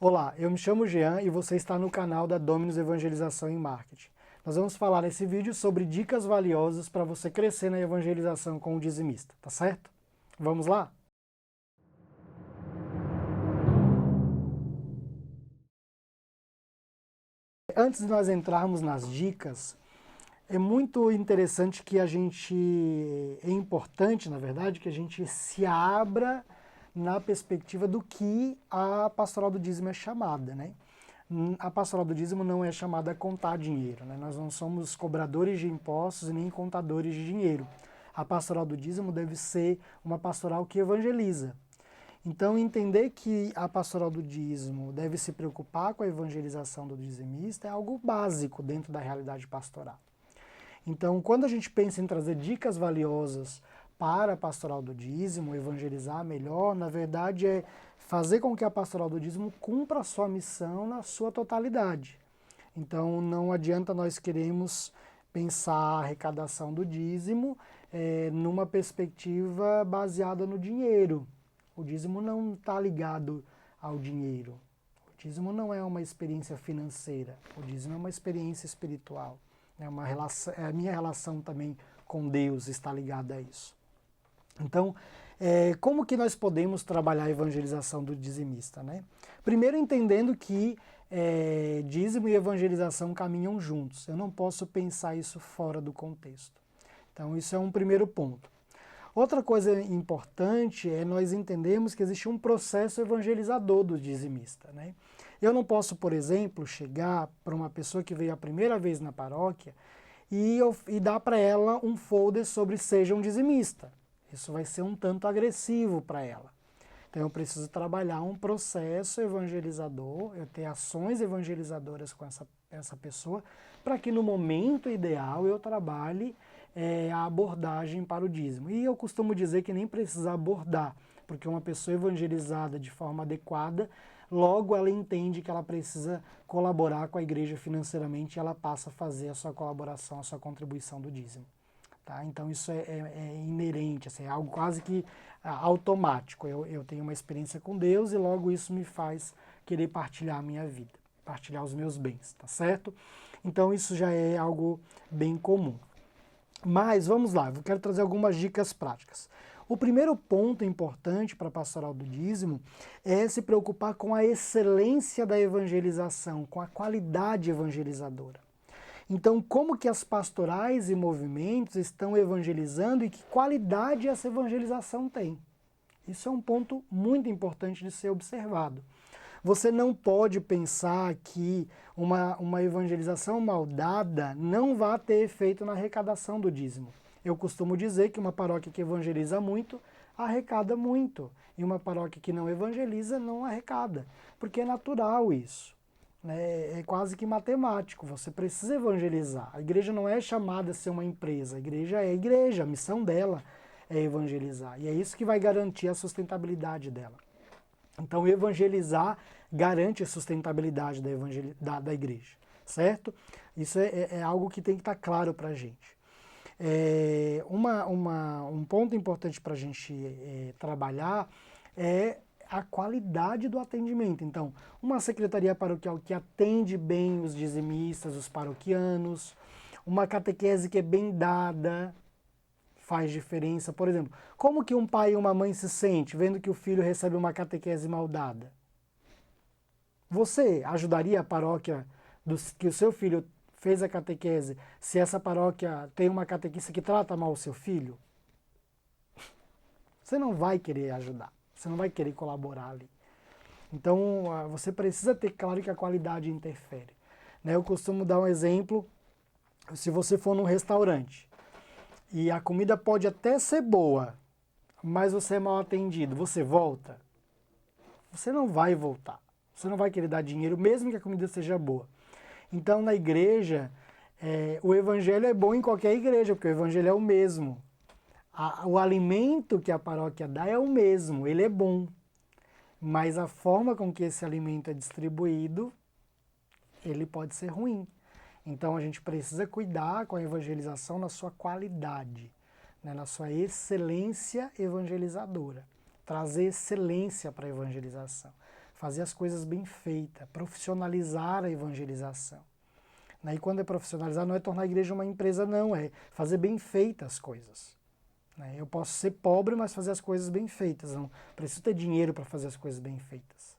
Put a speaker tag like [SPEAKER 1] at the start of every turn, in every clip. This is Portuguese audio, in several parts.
[SPEAKER 1] Olá, eu me chamo Jean e você está no canal da Dominus Evangelização em Marketing. Nós vamos falar nesse vídeo sobre dicas valiosas para você crescer na evangelização com o dizimista, tá certo? Vamos lá? Antes de nós entrarmos nas dicas, é muito interessante que é importante, na verdade, que a gente se abra na perspectiva do que a pastoral do dízimo é chamada, né? A pastoral do dízimo não é chamada a contar dinheiro, né? Nós não somos cobradores de impostos e nem contadores de dinheiro. A pastoral do dízimo deve ser uma pastoral que evangeliza. Então, entender que a pastoral do dízimo deve se preocupar com a evangelização do dizimista é algo básico dentro da realidade pastoral. Então, quando a gente pensa em trazer dicas valiosas para a pastoral do dízimo, evangelizar melhor, na verdade é fazer com que a pastoral do dízimo cumpra a sua missão na sua totalidade. Então, não adianta nós queremos pensar a arrecadação do dízimo numa perspectiva baseada no dinheiro. O dízimo não está ligado ao dinheiro. O dízimo não é uma experiência financeira. O dízimo é uma experiência espiritual. A minha relação também com Deus está ligada a isso. Então, como que nós podemos trabalhar a evangelização do dizimista, né? Primeiro, entendendo que dízimo e evangelização caminham juntos. Eu não posso pensar isso fora do contexto. Então, isso é um primeiro ponto. Outra coisa importante é nós entendermos que existe um processo evangelizador do dizimista, né? Eu não posso, por exemplo, chegar para uma pessoa que veio a primeira vez na paróquia e dar para ela um folder sobre seja um dizimista. Isso vai ser um tanto agressivo para ela. Então eu preciso trabalhar um processo evangelizador, eu ter ações evangelizadoras com essa pessoa, para que no momento ideal eu trabalhe a abordagem para o dízimo. E eu costumo dizer que nem precisa abordar, porque uma pessoa evangelizada de forma adequada, logo ela entende que ela precisa colaborar com a igreja financeiramente e ela passa a fazer a sua colaboração, a sua contribuição do dízimo. Tá? Então isso é inerente, assim, é algo quase que automático. Eu tenho uma experiência com Deus e logo isso me faz querer partilhar a minha vida, partilhar os meus bens, tá certo? Então isso já é algo bem comum. Mas vamos lá, eu quero trazer algumas dicas práticas. O primeiro ponto importante para a pastoral do dízimo é se preocupar com a excelência da evangelização, com a qualidade evangelizadora. Então, como que as pastorais e movimentos estão evangelizando e que qualidade essa evangelização tem? Isso é um ponto muito importante de ser observado. Você não pode pensar que uma evangelização mal dada não vai ter efeito na arrecadação do dízimo. Eu costumo dizer que uma paróquia que evangeliza muito, arrecada muito. E uma paróquia que não evangeliza, não arrecada. Porque é natural isso. É quase que matemático, você precisa evangelizar. A igreja não é chamada a ser uma empresa, a igreja é a igreja, a missão dela é evangelizar. E é isso que vai garantir a sustentabilidade dela. Então, evangelizar garante a sustentabilidade da igreja, certo? Isso é algo que tem que estar claro para a gente. Um ponto importante para a gente trabalhar é a qualidade do atendimento. Então, uma secretaria paroquial que atende bem os dizimistas, os paroquianos, uma catequese que é bem dada, faz diferença. Por exemplo, como que um pai e uma mãe se sente vendo que o filho recebe uma catequese mal dada? Você ajudaria a paróquia que o seu filho fez a catequese se essa paróquia tem uma catequista que trata mal o seu filho? Você não vai querer ajudar, você não vai querer colaborar ali. Então, você precisa ter claro que a qualidade interfere. Eu costumo dar um exemplo, se você for num restaurante e a comida pode até ser boa, mas você é mal atendido, você volta? Você não vai voltar. Você não vai querer dar dinheiro, mesmo que a comida seja boa. Então, na igreja, o evangelho é bom em qualquer igreja, porque o evangelho é o mesmo. O alimento que a paróquia dá é o mesmo, ele é bom. Mas a forma com que esse alimento é distribuído, ele pode ser ruim. Então, a gente precisa cuidar com a evangelização na sua qualidade, né, na sua excelência evangelizadora. Trazer excelência para a evangelização. fazer as coisas bem feitas, profissionalizar a evangelização. E quando é profissionalizar, não é tornar a igreja uma empresa, não, é fazer bem feitas as coisas. Eu posso ser pobre, mas fazer as coisas bem feitas, não preciso ter dinheiro para fazer as coisas bem feitas.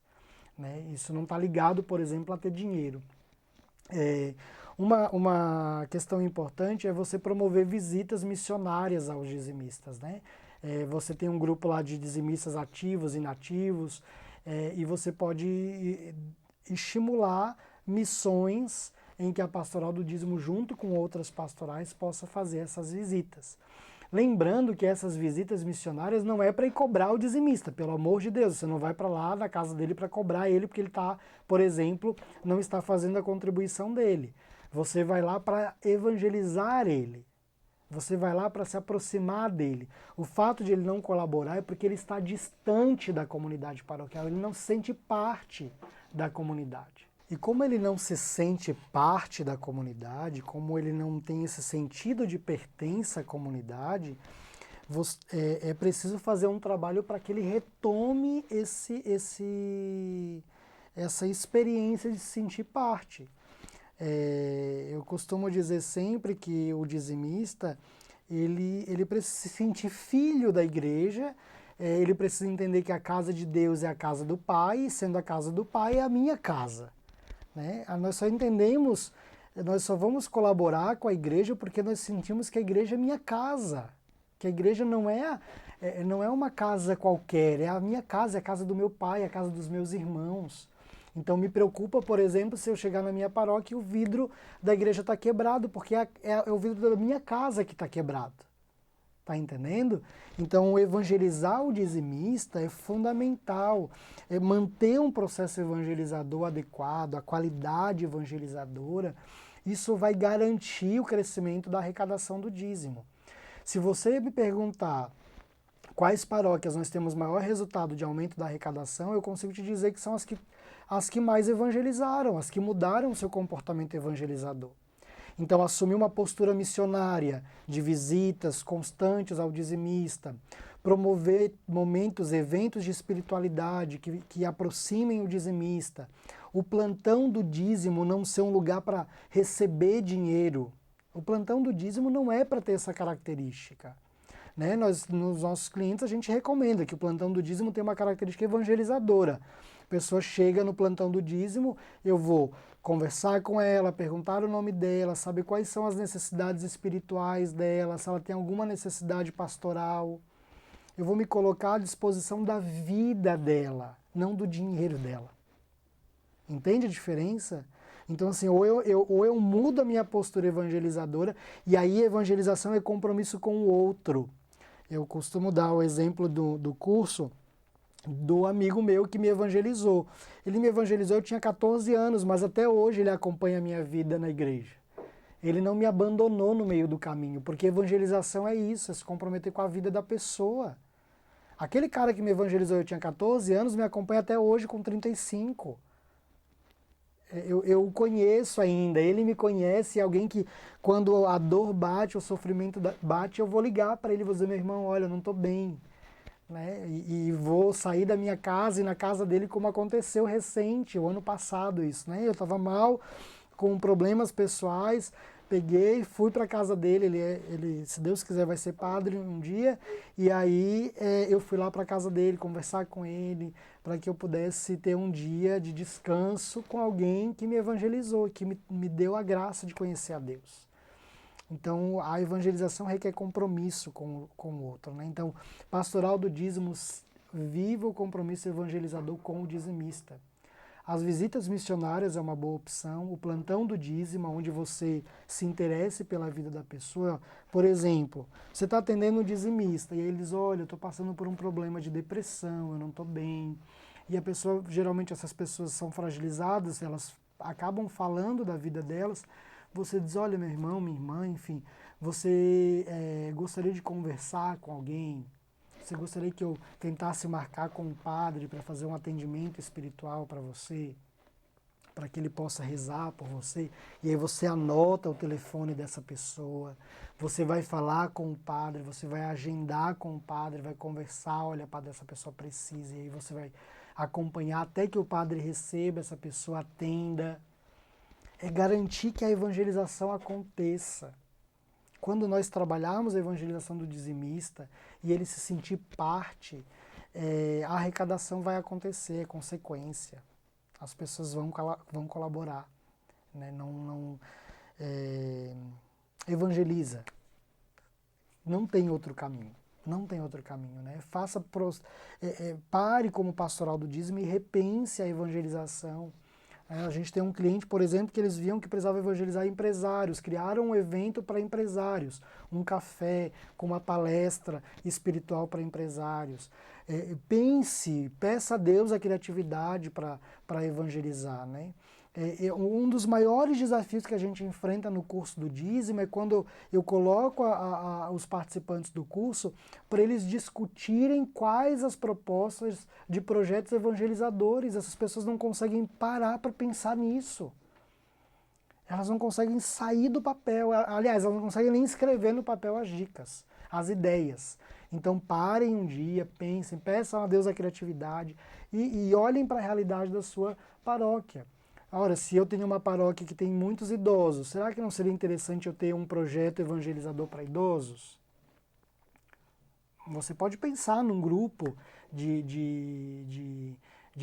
[SPEAKER 1] Isso não está ligado, por exemplo, a ter dinheiro. Uma questão importante é você promover visitas missionárias aos dizimistas. Você tem um grupo lá de dizimistas ativos e inativos, e você pode estimular missões em que a pastoral do dízimo, junto com outras pastorais, possa fazer essas visitas. Lembrando que essas visitas missionárias não é para ir cobrar o dizimista, pelo amor de Deus. Você não vai para lá na casa dele para cobrar ele, porque ele está, por exemplo, não está fazendo a contribuição dele. Você vai lá para evangelizar ele. Você vai lá para se aproximar dele. O fato de ele não colaborar é porque ele está distante da comunidade paroquial, ele não se sente parte da comunidade. E como ele não se sente parte da comunidade, como ele não tem esse sentido de pertença à comunidade, é preciso fazer um trabalho para que ele retome essa experiência de se sentir parte. Eu costumo dizer sempre que o dizimista, ele precisa se sentir filho da igreja, ele precisa entender que a casa de Deus é a casa do Pai, e sendo a casa do Pai, é a minha casa. Nós só entendemos, nós só vamos colaborar com a igreja porque nós sentimos que a igreja é minha casa, que a igreja não é uma casa qualquer, é a minha casa, é a casa do meu pai, é a casa dos meus irmãos. Então me preocupa, por exemplo, se eu chegar na minha paróquia e o vidro da igreja está quebrado, porque é o vidro da minha casa que está quebrado. Está entendendo? Então, evangelizar o dizimista é fundamental. É manter um processo evangelizador adequado, a qualidade evangelizadora, isso vai garantir o crescimento da arrecadação do dízimo. Se você me perguntar quais paróquias nós temos maior resultado de aumento da arrecadação, eu consigo te dizer que são as que mais evangelizaram, as que mudaram o seu comportamento evangelizador. Então, assumir uma postura missionária de visitas constantes ao dizimista, promover momentos, eventos de espiritualidade que aproximem o dizimista, o plantão do dízimo não ser um lugar para receber dinheiro. O plantão do dízimo não é para ter essa característica. Nos nossos clientes, a gente recomenda que o plantão do dízimo tenha uma característica evangelizadora. A pessoa chega no plantão do dízimo, eu vou conversar com ela, perguntar o nome dela, saber quais são as necessidades espirituais dela, se ela tem alguma necessidade pastoral. Eu vou me colocar à disposição da vida dela, não do dinheiro dela. Entende a diferença? Então, assim, ou eu mudo a minha postura evangelizadora, e aí a evangelização é compromisso com o outro. Eu costumo dar o exemplo do curso do amigo meu que me evangelizou. Ele me evangelizou, eu tinha 14 anos, mas até hoje ele acompanha a minha vida na igreja. Ele não me abandonou no meio do caminho, porque evangelização é isso, é se comprometer com a vida da pessoa. Aquele cara que me evangelizou, eu tinha 14 anos, me acompanha até hoje com 35. Eu o conheço ainda, ele me conhece, é alguém que quando a dor bate, o sofrimento bate, eu vou ligar para ele e vou dizer, meu irmão, olha, eu não estou bem. E vou sair da minha casa e na casa dele, como aconteceu recente, o ano passado isso, Eu estava mal, com problemas pessoais, peguei, fui para a casa dele, ele, se Deus quiser, vai ser padre um dia, e aí eu fui lá para a casa dele, conversar com ele, para que eu pudesse ter um dia de descanso com alguém que me evangelizou, que me deu a graça de conhecer a Deus. Então, a evangelização requer compromisso com o outro. Então, pastoral do dízimo, viva o compromisso evangelizador com o dizimista. As visitas missionárias é uma boa opção. O plantão do dízimo, onde você se interesse pela vida da pessoa. Por exemplo, você está atendendo um dizimista e aí ele diz, olha, eu estou passando por um problema de depressão, eu não estou bem. E a pessoa, geralmente essas pessoas são fragilizadas, elas acabam falando da vida delas. Você diz, olha, meu irmão, minha irmã, enfim, você gostaria de conversar com alguém? Você gostaria que eu tentasse marcar com um padre para fazer um atendimento espiritual para você? Para que ele possa rezar por você? E aí você anota o telefone dessa pessoa, você vai falar com o padre, você vai agendar com o padre, vai conversar, olha, padre, essa pessoa precisa, e aí você vai acompanhar até que o padre receba essa pessoa, atenda. É garantir que a evangelização aconteça. Quando nós trabalharmos a evangelização do dizimista e ele se sentir parte, a arrecadação vai acontecer, é consequência. As pessoas vão colaborar. Né? Evangeliza. Não tem outro caminho. Não tem outro caminho. Né? Pare como pastoral do dízimo e repense a evangelização. A gente tem um cliente, por exemplo, que eles viam que precisava evangelizar empresários, criaram um evento para empresários, um café com uma palestra espiritual para empresários. Peça a Deus a criatividade para evangelizar, né? Um dos maiores desafios que a gente enfrenta no curso do dízimo é quando eu coloco os participantes do curso para eles discutirem quais as propostas de projetos evangelizadores. Essas pessoas não conseguem parar para pensar nisso. Elas não conseguem sair do papel, aliás, elas não conseguem nem escrever no papel as dicas, as ideias. Então parem um dia, pensem, peçam a Deus a criatividade e olhem para a realidade da sua paróquia. Ora, se eu tenho uma paróquia que tem muitos idosos, será que não seria interessante eu ter um projeto evangelizador para idosos? Você pode pensar num grupo de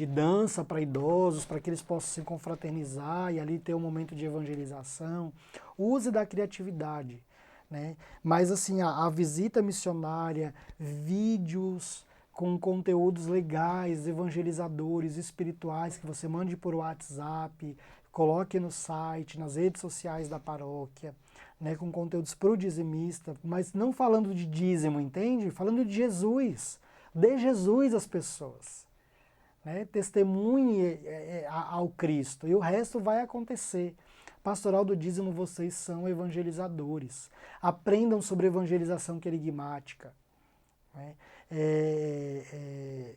[SPEAKER 1] dança para idosos, para que eles possam se confraternizar e ali ter um momento de evangelização. Use da criatividade. Né? Mas assim, a visita missionária, vídeos com conteúdos legais, evangelizadores, espirituais, que você mande por WhatsApp, coloque no site, nas redes sociais da paróquia, né, com conteúdos para o dizimista, mas não falando de dízimo, entende? Falando de Jesus. Dê Jesus às pessoas. Né? Testemunhe ao Cristo e o resto vai acontecer. Pastoral do dízimo, vocês são evangelizadores. Aprendam sobre evangelização querigmática. Né? É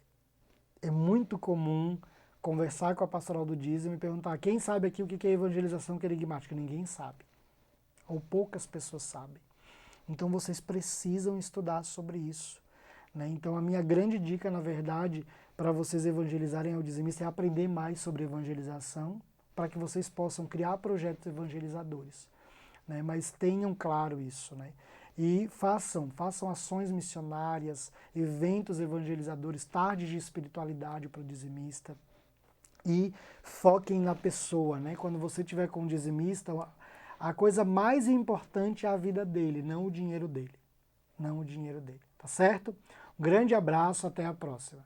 [SPEAKER 1] muito comum conversar com a pastoral do dízimo e perguntar: quem sabe aqui o que é evangelização querigmática? Ninguém sabe. Ou poucas pessoas sabem. Então vocês precisam estudar sobre isso. Né? Então a minha grande dica, na verdade, para vocês evangelizarem ao dizimista é aprender mais sobre evangelização, para que vocês possam criar projetos evangelizadores. Né? Mas tenham claro isso. Né? E façam ações missionárias, eventos evangelizadores, tardes de espiritualidade para o dizimista. E foquem na pessoa. Né? Quando você estiver com o dizimista, a coisa mais importante é a vida dele, não o dinheiro dele. Não o dinheiro dele. Tá certo? Um grande abraço, até a próxima.